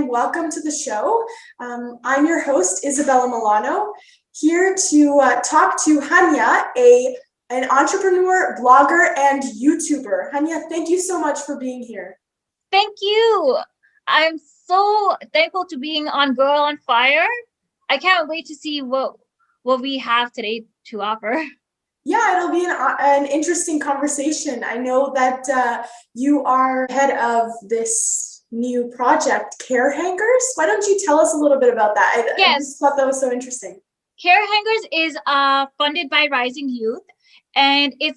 and welcome to the show. I'm your host, Isabella Milano, here to talk to Hunyah, an entrepreneur, blogger, and YouTuber. Hunyah, thank you so much for being here. Thank you. I'm so thankful to being on Girl on Fire. I can't wait to see what we have today to offer. Yeah, it'll be an interesting conversation. I know that you are head of this new project, Care Hangers. Why don't you tell us a little bit about that? I just Yes, thought that was so interesting. Care Hangers is funded by Rising Youth, and it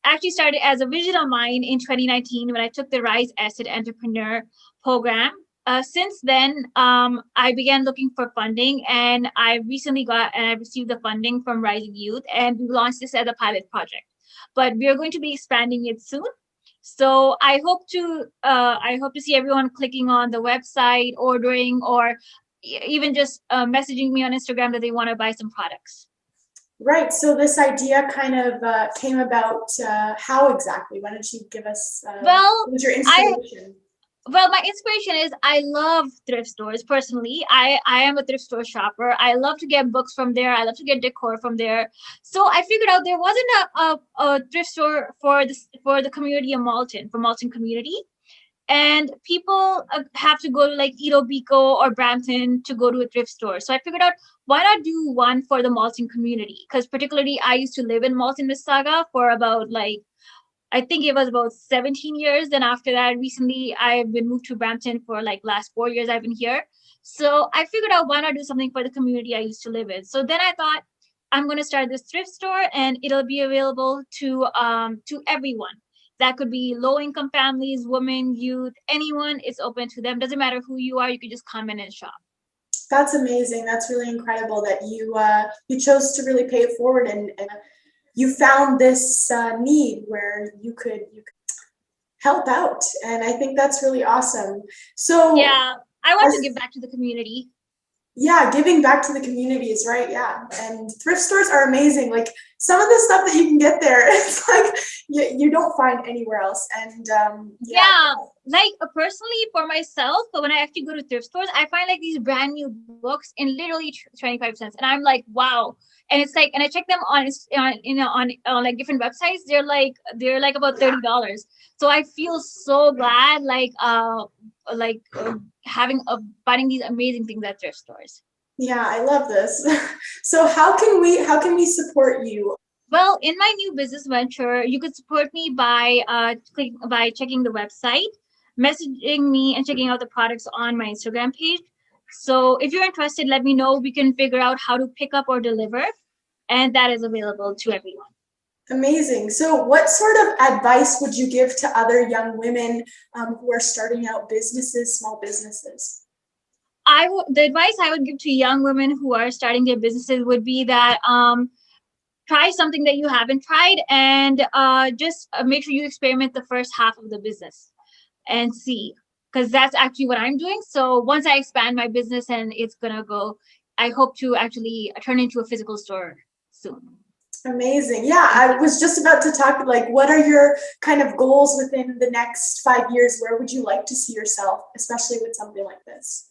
actually started as a vision of mine in 2019 when I took the Rise Asset Entrepreneur program. Since then, I began looking for funding, and I recently got and I received the funding from Rising Youth, and we launched this as a pilot project. But we are going to be expanding it soon. So I hope to see everyone clicking on the website, ordering, or even just messaging me on Instagram that they want to buy some products. Right. So this idea kind of came about. How exactly? Why don't you give us what Well, was your I inspiration? my inspiration is I love thrift stores personally. I am a thrift store shopper. I love to get books from there. I love to get decor from there. So I figured out there wasn't a thrift store for the community of Malton, for Malton community. And people have to go to like Etobicoke or Brampton to go to a thrift store. So I figured out why not do one for the Malton community? Because particularly I used to live in Malton, Mississauga for about like I think it was about 17 years. Then after that, recently I've been moved to Brampton for like last 4 years I've been here. So I figured out why not do something for the community I used to live in. So then I thought I'm going to start this thrift store and it'll be available to everyone. That could be low income families, women, youth, anyone. It's open to them. Doesn't matter who you are. You can just come in and shop. That's amazing. That's really incredible that you chose to really pay it forward and you found this need where you could help out, and I think that's really awesome. So Yeah, I want to as give back to the community. yeah, giving back to the community is right. Yeah, and thrift stores are amazing. Like some of the stuff that you can get there, it's like you don't find anywhere else. And yeah, Yeah, like personally for myself, but when I actually go to thrift stores, I find like these brand new books in literally 25 cents, and I'm like, wow. And it's like, and I check them on like different websites. They're like about $30. So I feel so glad, having finding these amazing things at thrift stores. yeah, I love this. So how can we support you? Well, in my new business venture, you could support me by checking the website, messaging me, and checking out the products on my Instagram page. So if you're interested, let me know. We can figure out how to pick up or deliver, and that is available to everyone. Amazing. So, what sort of advice would you give to other young women who are starting out businesses, small businesses? The advice I would give to young women who are starting their businesses would be that try something that you haven't tried, and just make sure you experiment the first half of the business and see, because that's actually what I'm doing. So once I expand my business and it's gonna go, I hope to actually turn into a physical store soon. Amazing. Yeah, Thank I you. was just about to talk like what are your kind of goals within the next 5 years? Where would you like to see yourself, especially with something like this?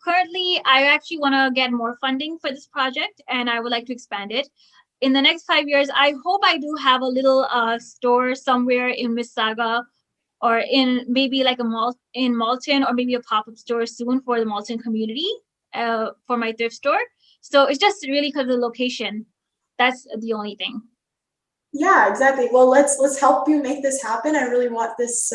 Currently, I actually want to get more funding for this project, and I would like to expand it. In the next 5 years, I hope I do have a little store somewhere in Mississauga, or in maybe like a mall in Malton, or maybe a pop-up store soon for the Malton community, for my thrift store. So it's just really because of the location. That's the only thing. Yeah, exactly. Well, let's help you make this happen. I really want this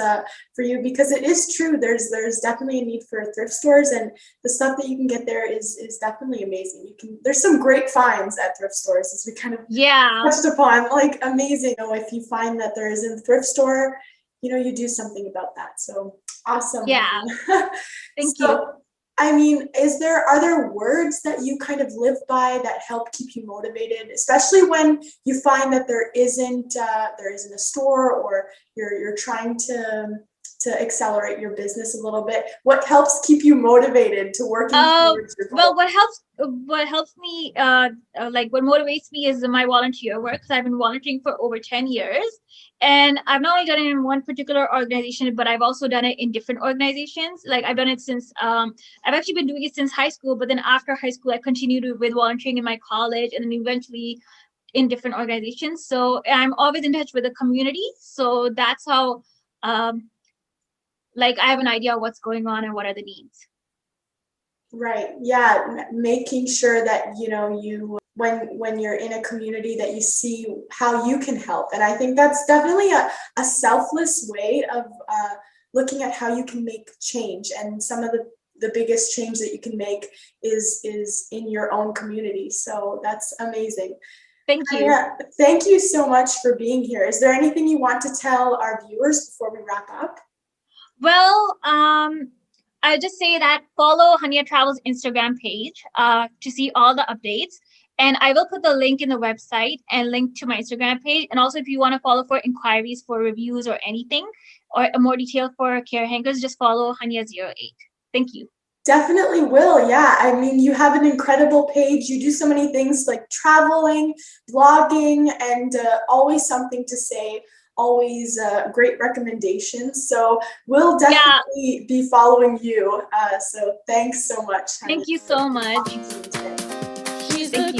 for you because it is true. There's definitely a need for thrift stores, and the stuff that you can get there is definitely amazing. There's some great finds at thrift stores, as we kind of Yeah, touched upon. Like amazing. If you find that there is a thrift store, you do something about that. So awesome, yeah. honey. Thank you. So I mean, are there words that you kind of live by that help keep you motivated, especially when you find that there isn't a store, or you're trying to to accelerate your business a little bit? What helps keep you motivated to working towards your Well, goal? what helps me, like what motivates me is my volunteer work, because I've been volunteering for over 10 years. And I've not only done it in one particular organization, but I've also done it in different organizations. Like I've done it since, I've actually been doing it since high school, but then after high school, I continued with volunteering in my college and then eventually in different organizations. So I'm always in touch with the community. So that's how, um, like I have an idea of what's going on and what are the needs. Right. Yeah. Making sure that, you when you're in a community that you see how you can help. And I think that's definitely a selfless way of looking at how you can make change. And some of the biggest change that you can make is in your own community. So that's amazing. Thank you. Yeah, thank you so much for being here. Is there anything you want to tell our viewers before we wrap up? Well, I'll just say that follow Hunyah Travels Instagram page to see all the updates. And I will put the link in the website and link to my Instagram page. And also, if you want to follow for inquiries for reviews or anything, or more detail for care hangers, just follow Hunyah08. Thank you. Definitely will. Yeah. I mean, you have an incredible page. You do so many things like traveling, blogging, and always something to say, always great recommendations. So we'll Yeah, definitely be following you. So thanks so much, Hanya, thank you for so much. talking to me today. Thank you.